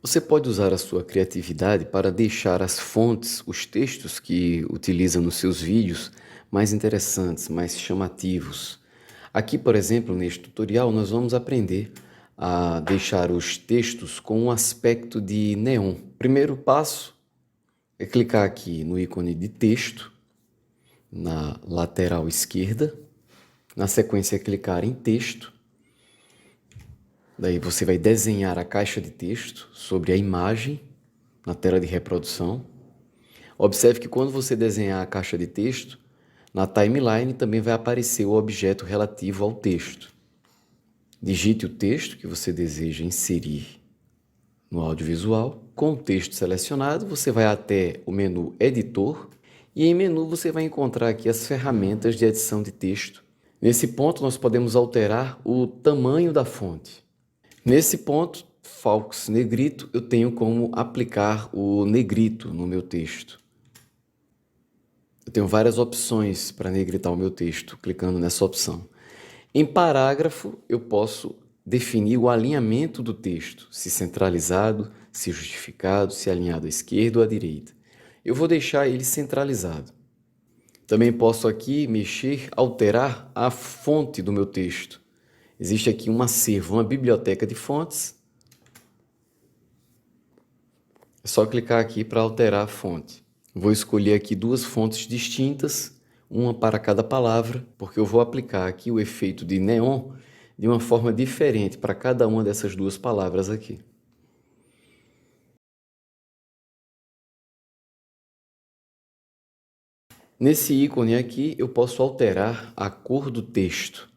Você pode usar a sua criatividade para deixar as fontes, os textos que utiliza nos seus vídeos mais interessantes, mais chamativos. Aqui, por exemplo, neste tutorial, nós vamos aprender a deixar os textos com um aspecto de neon. O primeiro passo é clicar aqui no ícone de texto, na lateral esquerda. Na sequência, clicar em texto. Daí você vai desenhar a caixa de texto sobre a imagem na tela de reprodução. Observe que quando você desenhar a caixa de texto, na timeline também vai aparecer o objeto relativo ao texto. Digite o texto que você deseja inserir no audiovisual. Com o texto selecionado, você vai até o menu Editor e em menu você vai encontrar aqui as ferramentas de edição de texto. Nesse ponto, nós podemos alterar o tamanho da fonte. Nesse ponto, Faux Negrito, eu tenho como aplicar o negrito no meu texto. Eu tenho várias opções para negritar o meu texto, clicando nessa opção. Em parágrafo, eu posso definir o alinhamento do texto, se centralizado, se justificado, se alinhado à esquerda ou à direita. Eu vou deixar ele centralizado. Também posso aqui mexer, alterar a fonte do meu texto. Existe aqui um acervo, uma biblioteca de fontes. É só clicar aqui para alterar a fonte. Vou escolher aqui duas fontes distintas, uma para cada palavra, porque eu vou aplicar aqui o efeito de neon de uma forma diferente para cada uma dessas duas palavras aqui. Nesse ícone aqui, eu posso alterar a cor do texto.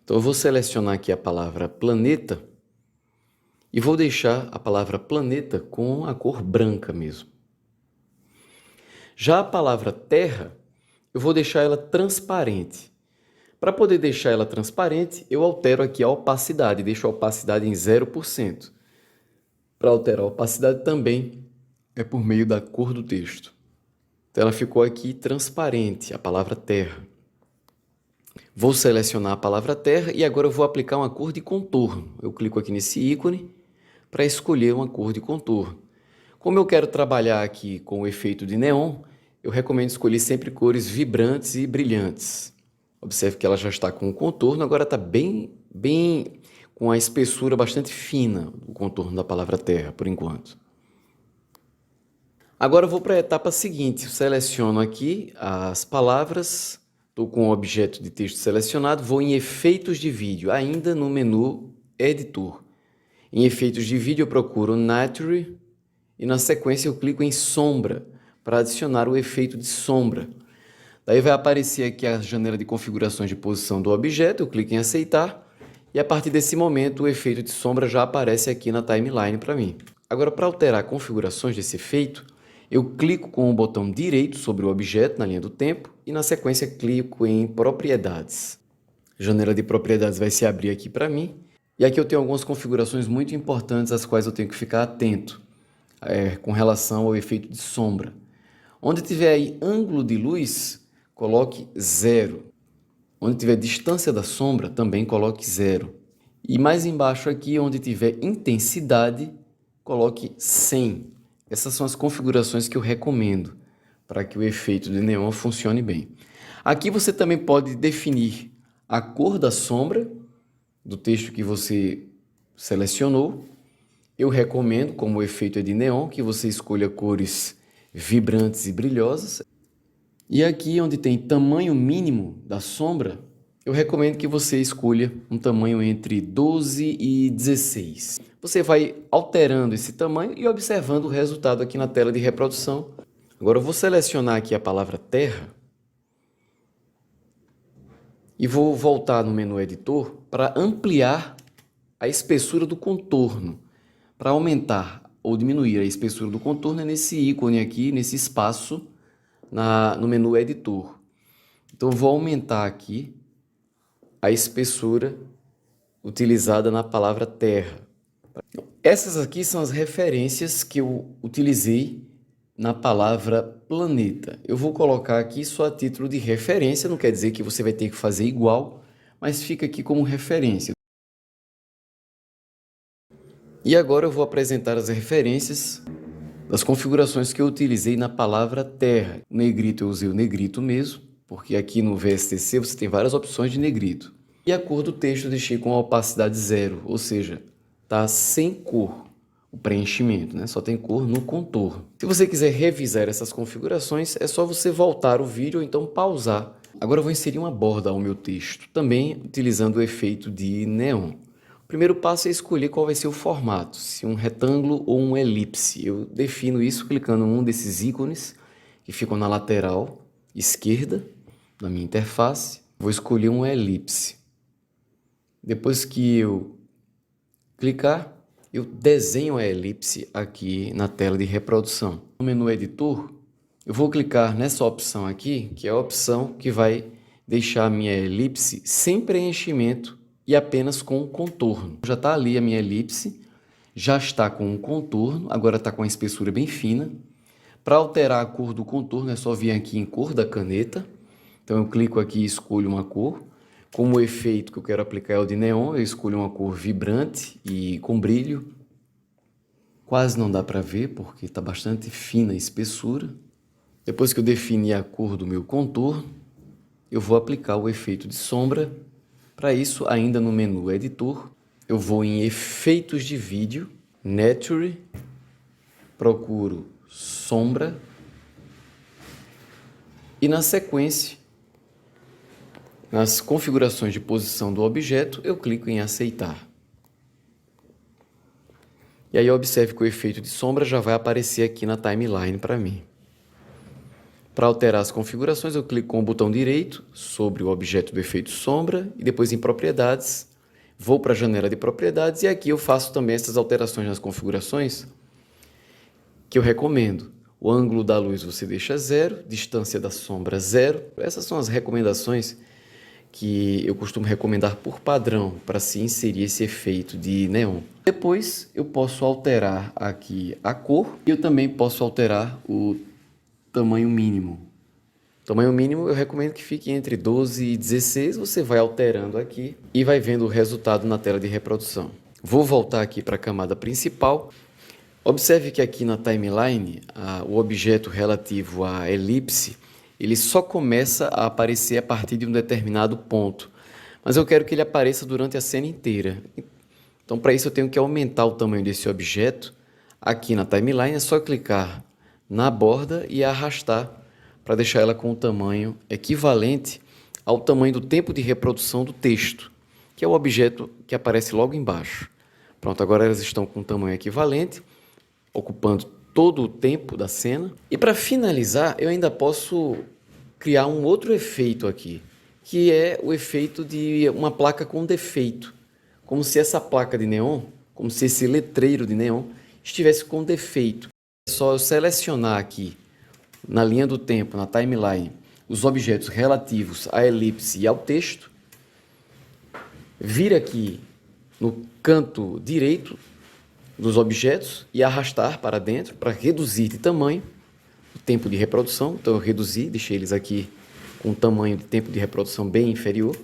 Então, eu vou selecionar aqui a palavra planeta e vou deixar a palavra planeta com a cor branca mesmo. Já a palavra terra, eu vou deixar ela transparente. Para poder deixar ela transparente, eu altero aqui a opacidade, deixo a opacidade em 0%. Para alterar a opacidade também é por meio da cor do texto. Então ela ficou aqui transparente, a palavra terra. Vou selecionar a palavra terra e agora eu vou aplicar uma cor de contorno. Eu clico aqui nesse ícone para escolher uma cor de contorno. Como eu quero trabalhar aqui com o efeito de neon, eu recomendo escolher sempre cores vibrantes e brilhantes. Observe que ela já está com o contorno, agora está bem com a espessura bastante fina, o contorno da palavra terra, por enquanto. Agora eu vou para a etapa seguinte, eu seleciono aqui as palavras, estou com o objeto de texto selecionado, vou em efeitos de vídeo, ainda no menu editor. Em efeitos de vídeo eu procuro Nature e na sequência eu clico em sombra para adicionar o efeito de sombra. Daí vai aparecer aqui a janela de configurações de posição do objeto, eu clico em aceitar e a partir desse momento o efeito de sombra já aparece aqui na timeline para mim. Agora, para alterar configurações desse efeito, eu clico com o botão direito sobre o objeto na linha do tempo e na sequência clico em propriedades. A janela de propriedades vai se abrir aqui para mim e aqui eu tenho algumas configurações muito importantes às quais eu tenho que ficar atento com relação ao efeito de sombra. Onde tiver aí ângulo de luz, coloque 0. Onde tiver distância da sombra, também coloque 0. E mais embaixo aqui, onde tiver intensidade, coloque 100. Essas são as configurações que eu recomendo para que o efeito de neon funcione bem. Aqui você também pode definir a cor da sombra do texto que você selecionou. Eu recomendo, como o efeito é de neon, que você escolha cores vibrantes e brilhosas. E aqui onde tem tamanho mínimo da sombra, eu recomendo que você escolha um tamanho entre 12 e 16. Você vai alterando esse tamanho e observando o resultado aqui na tela de reprodução. Agora eu vou selecionar aqui a palavra terra e vou voltar no menu editor para ampliar a espessura do contorno. Para aumentar ou diminuir a espessura do contorno é nesse ícone aqui, nesse espaço no menu editor. Então eu vou aumentar aqui a espessura utilizada na palavra terra. Essas aqui são as referências que eu utilizei na palavra planeta. Eu vou colocar aqui só a título de referência, não quer dizer que você vai ter que fazer igual, mas fica aqui como referência. E agora eu vou apresentar as referências das configurações que eu utilizei na palavra terra. O negrito eu usei o negrito mesmo, porque aqui no VSTC você tem várias opções de negrito. E a cor do texto eu deixei com a opacidade 0, ou seja, está sem cor o preenchimento, né? Só tem cor no contorno. Se você quiser revisar essas configurações, é só você voltar o vídeo ou então pausar. Agora eu vou inserir uma borda ao meu texto, também utilizando o efeito de neon. O primeiro passo é escolher qual vai ser o formato, se um retângulo ou um elipse. Eu defino isso clicando em um desses ícones que ficam na lateral esquerda da minha interface. Vou escolher um elipse. Depois que eu clicar, eu desenho a elipse aqui na tela de reprodução. No menu editor, eu vou clicar nessa opção aqui, que é a opção que vai deixar a minha elipse sem preenchimento e apenas com contorno. Já está ali a minha elipse, já está com um contorno, agora está com a espessura bem fina. Para alterar a cor do contorno é só vir aqui em cor da caneta. Então eu clico aqui e escolho uma cor. Como o efeito que eu quero aplicar é o de neon, eu escolho uma cor vibrante e com brilho. Quase não dá para ver porque está bastante fina a espessura. Depois que eu defini a cor do meu contorno, eu vou aplicar o efeito de sombra. Para isso, ainda no menu editor, eu vou em efeitos de vídeo, Nature, procuro sombra e na sequência, nas configurações de posição do objeto, eu clico em aceitar. E aí observe que o efeito de sombra já vai aparecer aqui na timeline para mim. Para alterar as configurações, eu clico com o botão direito sobre o objeto do efeito sombra e depois em propriedades, vou para a janela de propriedades e aqui eu faço também essas alterações nas configurações que eu recomendo. O ângulo da luz você deixa 0, distância da sombra 0. Essas são as recomendações que eu costumo recomendar por padrão para se inserir esse efeito de neon. Depois eu posso alterar aqui a cor e eu também posso alterar o tamanho mínimo. Tamanho mínimo eu recomendo que fique entre 12 e 16, você vai alterando aqui e vai vendo o resultado na tela de reprodução. Vou voltar aqui para a camada principal. Observe que aqui na timeline, o objeto relativo à elipse, ele só começa a aparecer a partir de um determinado ponto. Mas eu quero que ele apareça durante a cena inteira. Então, para isso eu tenho que aumentar o tamanho desse objeto. Aqui na timeline é só clicar na borda e arrastar para deixar ela com o tamanho equivalente ao tamanho do tempo de reprodução do texto, que é o objeto que aparece logo embaixo. Pronto, agora elas estão com um tamanho equivalente, ocupando todo o tempo da cena. E para finalizar, eu ainda posso criar um outro efeito aqui, que é o efeito de uma placa com defeito. Como se essa placa de neon, como se esse letreiro de neon estivesse com defeito. É só eu selecionar aqui, na linha do tempo, na timeline, os objetos relativos à elipse e ao texto, vir aqui no canto direito dos objetos e arrastar para dentro para reduzir de tamanho o tempo de reprodução. Então eu reduzi, deixei eles aqui com um tamanho de tempo de reprodução bem inferior.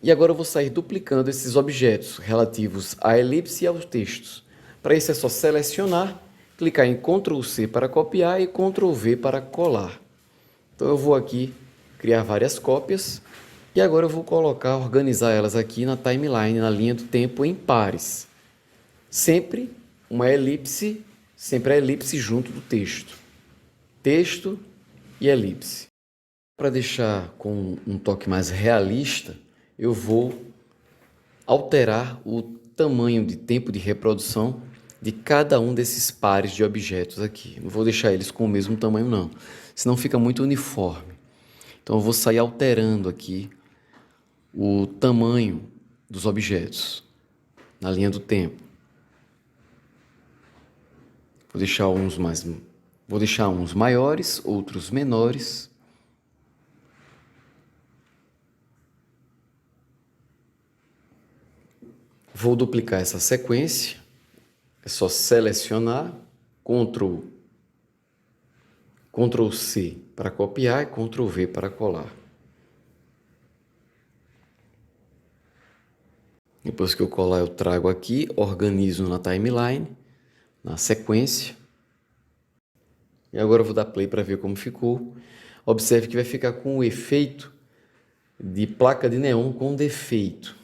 E agora eu vou sair duplicando esses objetos relativos à elipse e aos textos. Para isso é só selecionar, clicar em Ctrl C para copiar e Ctrl V para colar. Então eu vou aqui criar várias cópias e agora eu vou organizar elas aqui na timeline, na linha do tempo em pares. Sempre uma elipse, sempre a elipse junto do texto. Texto e elipse. Para deixar com um toque mais realista, eu vou alterar o tamanho de tempo de reprodução de cada um desses pares de objetos aqui. Não vou deixar eles com o mesmo tamanho não, senão fica muito uniforme. Então eu vou sair alterando aqui o tamanho dos objetos na linha do tempo. Vou deixar uns maiores, outros menores. Vou duplicar essa sequência. É só selecionar, Ctrl C para copiar e Ctrl V para colar. Depois que eu colar, eu trago aqui, organizo na timeline, na sequência. E agora eu vou dar play para ver como ficou. Observe que vai ficar com o efeito de placa de neon com defeito.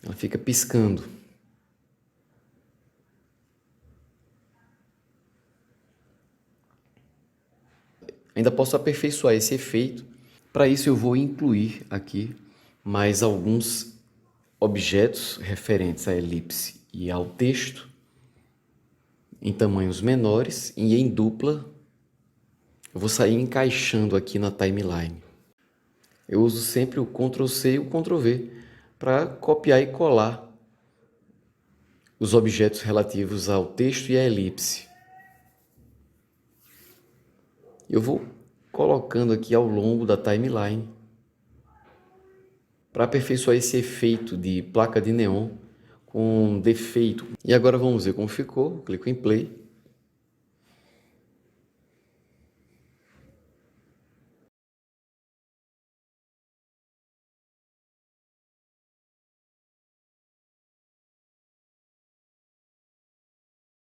Ela fica piscando. Ainda posso aperfeiçoar esse efeito. Para isso eu vou incluir aqui mais alguns objetos referentes à elipse e ao texto em tamanhos menores e em dupla. Eu vou sair encaixando aqui na timeline. Eu uso sempre o Ctrl+C e o Ctrl+V para copiar e colar os objetos relativos ao texto e à elipse. Eu vou colocando aqui ao longo da timeline para aperfeiçoar esse efeito de placa de neon com defeito. E agora vamos ver como ficou. Clico em play.